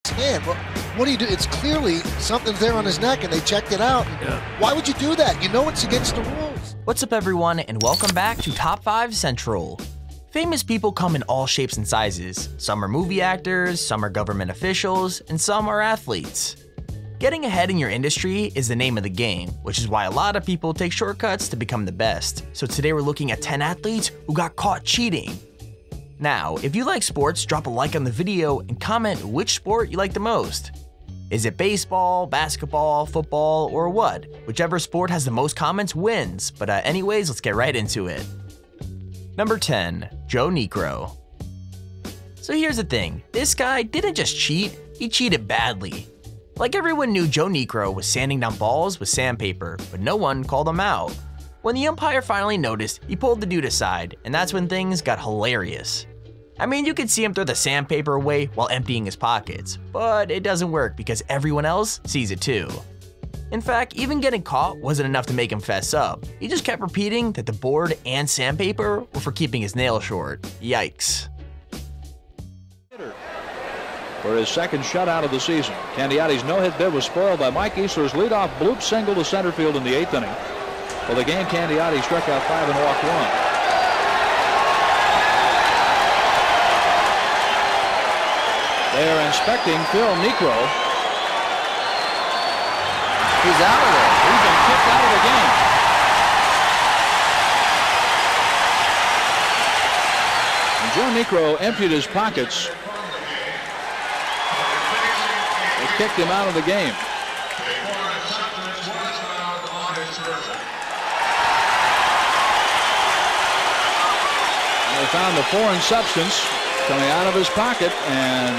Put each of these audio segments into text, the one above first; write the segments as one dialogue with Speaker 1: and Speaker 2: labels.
Speaker 1: his hand. Well, what do you do? It's clearly something's there on his neck, and they checked it out.
Speaker 2: Yeah.
Speaker 1: Why would you do that? You know it's against the rules.
Speaker 3: What's up, everyone, and welcome back to Top 5 Central. Famous people come in all shapes and sizes. Some are movie actors, some are government officials, and some are athletes. Getting ahead in your industry is the name of the game, which is why a lot of people take shortcuts to become the best. So today we're looking at 10 athletes who got caught cheating. Now, if you like sports, drop a like on the video and comment which sport you like the most. Is it baseball, basketball, football, or what? Whichever sport has the most comments wins, but anyways, let's get right into it. Number 10, Joe Niekro. So here's the thing, this guy didn't just cheat, he cheated badly. Like everyone knew Joe Niekro was sanding down balls with sandpaper, but no one called him out. When the umpire finally noticed, he pulled the dude aside, and that's when things got hilarious. I mean, you could see him throw the sandpaper away while emptying his pockets, but it doesn't work because everyone else sees it too. In fact, even getting caught wasn't enough to make him fess up. He just kept repeating that the board and sandpaper were for keeping his nails short. Yikes.
Speaker 4: For his second shutout of the season, Candiotti's no-hit bid was spoiled by Mike Easler's leadoff bloop single to center field in the 8th inning. For the game, Candiotti struck out 5 and walked 1. They are inspecting Phil Niekro. He's out of there. He's been kicked out of the game. And Joe Niekro emptied his pockets. They kicked him out of the game. And they found the foreign substance coming out of his pocket, and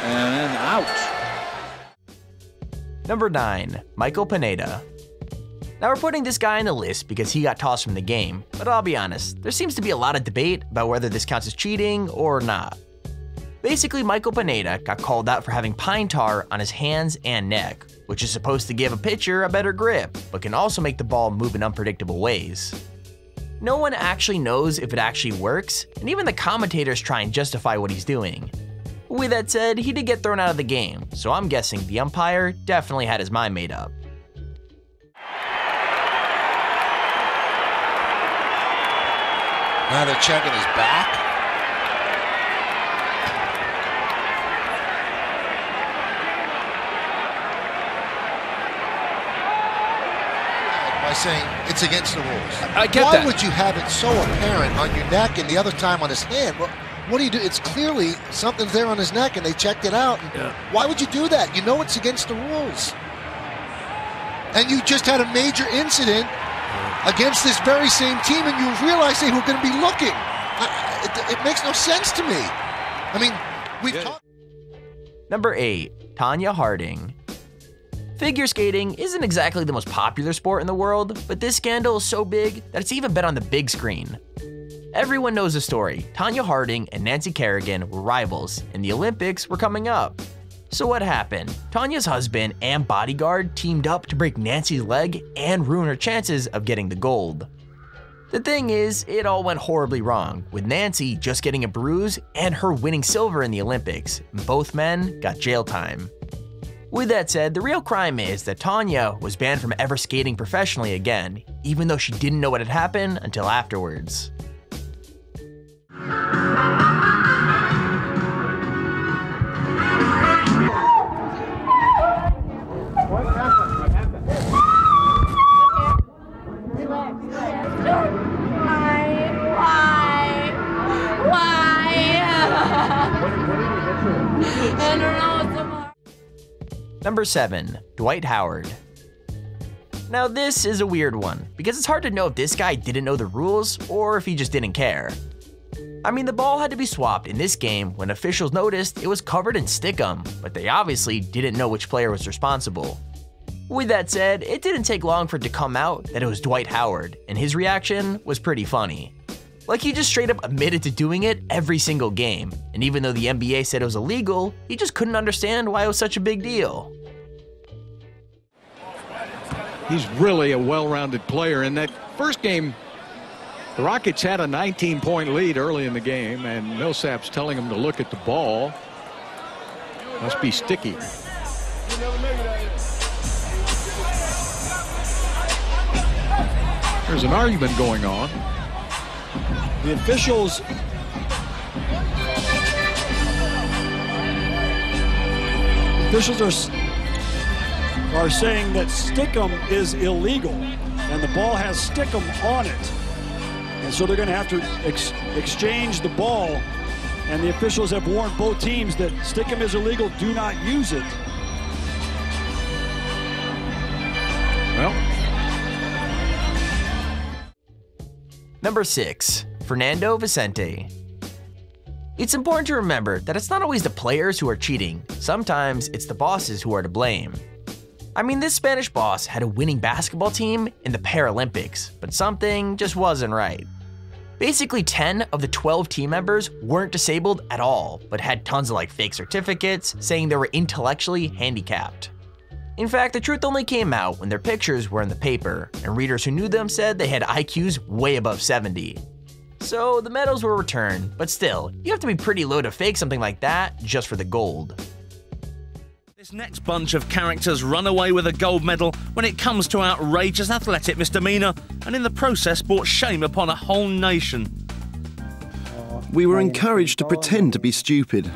Speaker 4: then out.
Speaker 3: Number 9, Michael Pineda. Now we're putting this guy on the list because he got tossed from the game, but I'll be honest, there seems to be a lot of debate about whether this counts as cheating or not. Basically, Michael Pineda got called out for having pine tar on his hands and neck, which is supposed to give a pitcher a better grip, but can also make the ball move in unpredictable ways. No one actually knows if it actually works, and even the commentators try and justify what he's doing. With that said, he did get thrown out of the game, so I'm guessing the umpire definitely had his mind made up.
Speaker 1: Now they're checking his back. By saying it's against the rules.
Speaker 2: I get
Speaker 1: Why
Speaker 2: that.
Speaker 1: would you have it so apparent on your neck and the other time on his hand? Well, what do you do? It's clearly something's there on his neck, and they checked it out.
Speaker 2: Yeah.
Speaker 1: Why would you do that? You know it's against the rules. And you just had a major incident against this very same team, and you realize they were going to be looking. It makes no sense to me. I mean, we've talked.
Speaker 3: Number 8, Tonya Harding. Figure skating isn't exactly the most popular sport in the world, but this scandal is so big that it's even been on the big screen. Everyone knows the story. Tonya Harding and Nancy Kerrigan were rivals, and the Olympics were coming up. So what happened? Tanya's husband and bodyguard teamed up to break Nancy's leg and ruin her chances of getting the gold. The thing is, it all went horribly wrong, with Nancy just getting a bruise and her winning silver in the Olympics. Both men got jail time. With that said, the real crime is that Tonya was banned from ever skating professionally again, even though she didn't know what had happened until afterwards. Number 7, Dwight Howard. Now this is a weird one, because it's hard to know if this guy didn't know the rules or if he just didn't care. I mean, the ball had to be swapped in this game when officials noticed it was covered in stickum, but they obviously didn't know which player was responsible. With that said, it didn't take long for it to come out that it was Dwight Howard, and his reaction was pretty funny. Like, he just straight up admitted to doing it every single game, and even though the NBA said it was illegal, he just couldn't understand why it was such a big deal.
Speaker 5: He's really a well-rounded player. In that first game,
Speaker 2: The Rockets had a 19-point lead early in the game, and Millsap's telling them to look at the ball. Must be sticky. There's an argument going on.
Speaker 5: The officials are saying that Stickum is illegal, and the ball has Stickum on it. And so they're going to have to exchange the ball. And the officials have warned both teams that Stickum is illegal, do not use it.
Speaker 2: Well.
Speaker 3: Number 6, Fernando Vicente. It's important to remember that it's not always the players who are cheating. Sometimes it's the bosses who are to blame. I mean, this Spanish boss had a winning basketball team in the Paralympics, but something just wasn't right. Basically 10 of the 12 team members weren't disabled at all, but had tons of fake certificates saying they were intellectually handicapped. In fact, the truth only came out when their pictures were in the paper, and readers who knew them said they had IQs way above 70. So the medals were returned, but still, you have to be pretty low to fake something like that just for the gold.
Speaker 6: This next bunch of characters run away with a gold medal when it comes to outrageous athletic misdemeanor, and in the process brought shame upon a whole nation.
Speaker 7: We were encouraged to pretend to be stupid.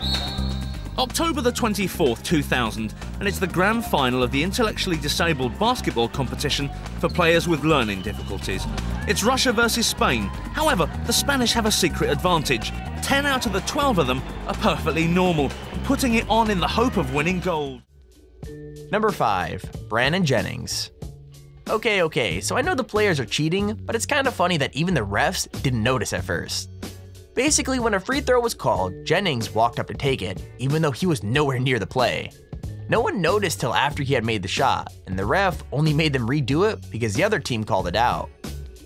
Speaker 6: October the 24th, 2000, and it's the grand final of the intellectually disabled basketball competition for players with learning difficulties. It's Russia versus Spain. However, the Spanish have a secret advantage. 10 out of the 12 of them are perfectly normal, putting it on in the hope of winning gold.
Speaker 3: Number 5, Brandon Jennings. Okay, so I know the players are cheating, but it's kind of funny that even the refs didn't notice at first. Basically, when a free throw was called, Jennings walked up to take it, even though he was nowhere near the play. No one noticed till after he had made the shot, and the ref only made them redo it because the other team called it out.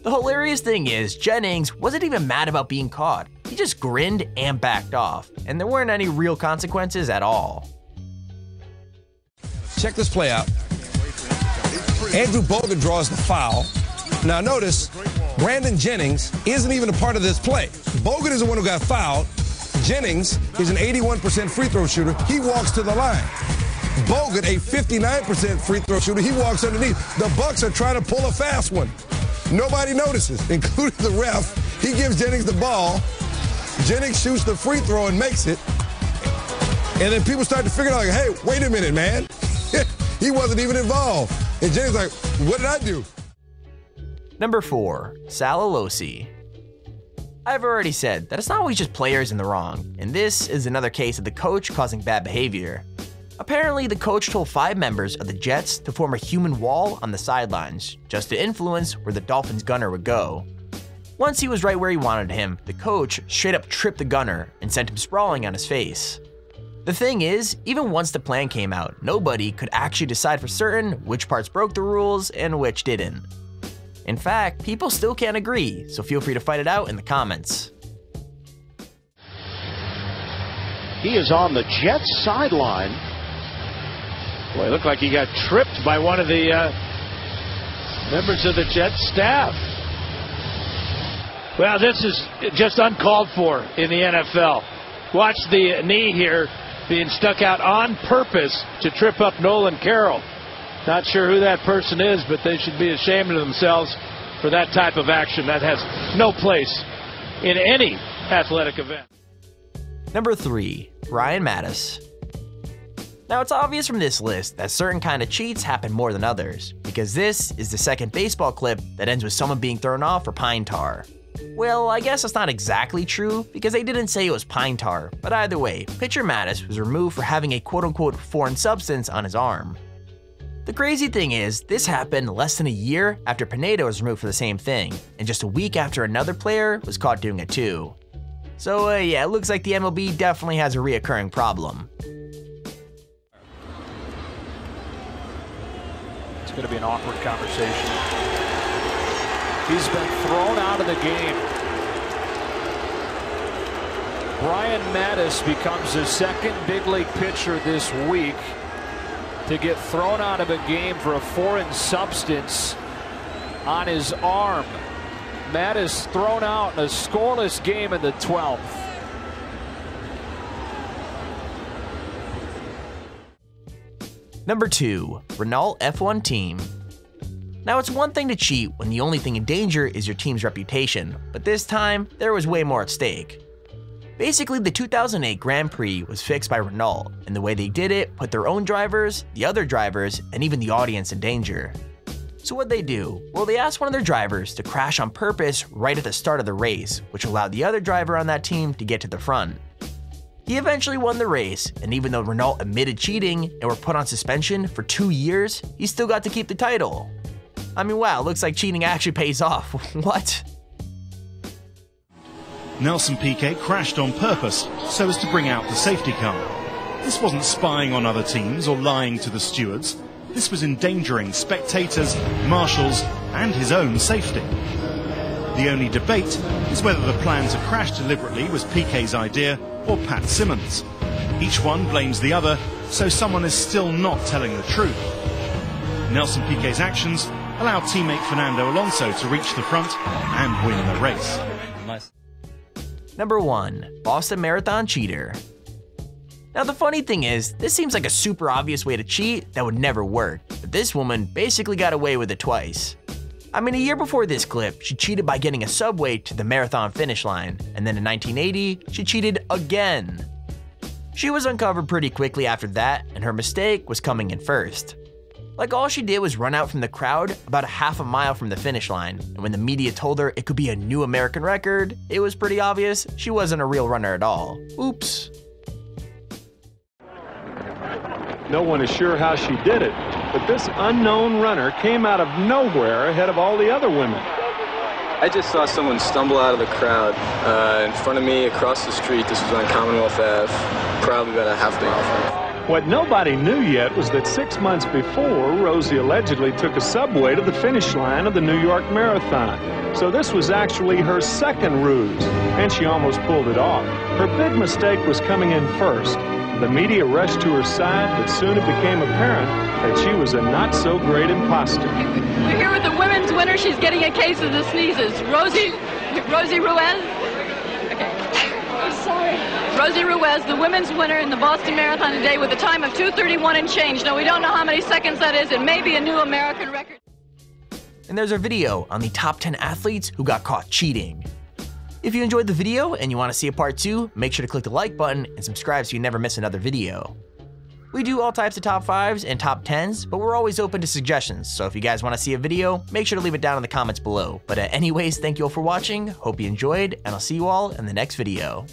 Speaker 3: The hilarious thing is, Jennings wasn't even mad about being caught. He just grinned and backed off, and there weren't any real consequences at all.
Speaker 8: Check this play out. Andrew Bogut draws the foul. Now notice, Brandon Jennings isn't even a part of this play. Bogut is the one who got fouled. Jennings is an 81% free throw shooter. He walks to the line. Bogut, a 59% free throw shooter, he walks underneath. The Bucks are trying to pull a fast one. Nobody notices, including the ref. He gives Jennings the ball. Jennings shoots the free throw and makes it. And then people start to figure out, hey, wait a minute, man. He wasn't even involved. And Jennings like, what did I do?
Speaker 3: Number 4, Sal Alosi. I've already said that it's not always just players in the wrong, and this is another case of the coach causing bad behavior. Apparently, the coach told 5 members of the Jets to form a human wall on the sidelines, just to influence where the Dolphins gunner would go. Once he was right where he wanted him, the coach straight up tripped the gunner and sent him sprawling on his face. The thing is, even once the plan came out, nobody could actually decide for certain which parts broke the rules and which didn't. In fact, people still can't agree, so feel free to fight it out in the comments.
Speaker 9: He is on the Jets sideline. Boy, it looked like he got tripped by one of the members of the Jets staff. Well, this is just uncalled for in the NFL. Watch the knee here being stuck out on purpose to trip up Nolan Carroll. Not sure who that person is, but they should be ashamed of themselves for that type of action. That has no place in any athletic event.
Speaker 3: Number 3, Ryan Mattis. Now it's obvious from this list that certain kind of cheats happen more than others, because this is the second baseball clip that ends with someone being thrown off for pine tar. Well, I guess that's not exactly true, because they didn't say it was pine tar, but either way, pitcher Mattis was removed for having a quote-unquote foreign substance on his arm. The crazy thing is, this happened less than a year after Pineda was removed for the same thing, and just a week after another player was caught doing it too. So yeah, it looks like the MLB definitely has a reoccurring problem.
Speaker 10: It's going to be an awkward conversation. He's been thrown out of the game. Brian Mattis becomes the second big league pitcher this week to get thrown out of a game for a foreign substance on his arm. Mattis thrown out in a scoreless game in the 12th.
Speaker 3: Number 2, Renault F1 Team. Now, it's one thing to cheat when the only thing in danger is your team's reputation, but this time, there was way more at stake. Basically, the 2008 Grand Prix was fixed by Renault, and the way they did it put their own drivers, the other drivers, and even the audience in danger. So what'd they do? Well, they asked one of their drivers to crash on purpose right at the start of the race, which allowed the other driver on that team to get to the front. He eventually won the race, and even though Renault admitted cheating and were put on suspension for 2 years, he still got to keep the title. I mean, wow, looks like cheating actually pays off. What?
Speaker 11: Nelson Piquet crashed on purpose so as to bring out the safety car. This wasn't spying on other teams or lying to the stewards. This was endangering spectators, marshals, and his own safety. The only debate is whether the plan to crash deliberately was Piquet's idea or Pat Simmons. Each one blames the other, so someone is still not telling the truth. Nelson Piquet's actions allowed teammate Fernando Alonso to reach the front and win the race.
Speaker 3: Nice. Number 1, Boston Marathon Cheater. Now, the funny thing is, this seems like a super obvious way to cheat that would never work, but this woman basically got away with it twice. I mean, a year before this clip, she cheated by getting a subway to the marathon finish line, and then in 1980, she cheated again. She was uncovered pretty quickly after that, and her mistake was coming in first. Like, all she did was run out from the crowd about a half a mile from the finish line, and when the media told her it could be a new American record, it was pretty obvious she wasn't a real runner at all. Oops.
Speaker 12: No one is sure how she did it, but this unknown runner came out of nowhere ahead of all the other women.
Speaker 13: I just saw someone stumble out of the crowd in front of me across the street. This was on Commonwealth Ave, probably about a half mile.
Speaker 12: What nobody knew yet was that 6 months before, Rosie allegedly took a subway to the finish line of the New York Marathon. So this was actually her second ruse, and she almost pulled it off. Her big mistake was coming in first. The media rushed to her side, but soon it became apparent that she was a not-so-great imposter.
Speaker 14: We're here with the women's winner. She's getting a case of the sneezes. Rosie Ruiz? Okay. I'm sorry. Rosie Ruiz, the women's winner in the Boston Marathon today with a time of 2:31 and change. Now, we don't know how many seconds that is. It may be a new American record.
Speaker 3: And there's our video on the top 10 athletes who got caught cheating. If you enjoyed the video and you want to see a part 2, make sure to click the like button and subscribe so you never miss another video. We do all types of top 5s and top 10s, but we're always open to suggestions, so if you guys want to see a video, make sure to leave it down in the comments below. But anyways, thank you all for watching, hope you enjoyed, and I'll see you all in the next video.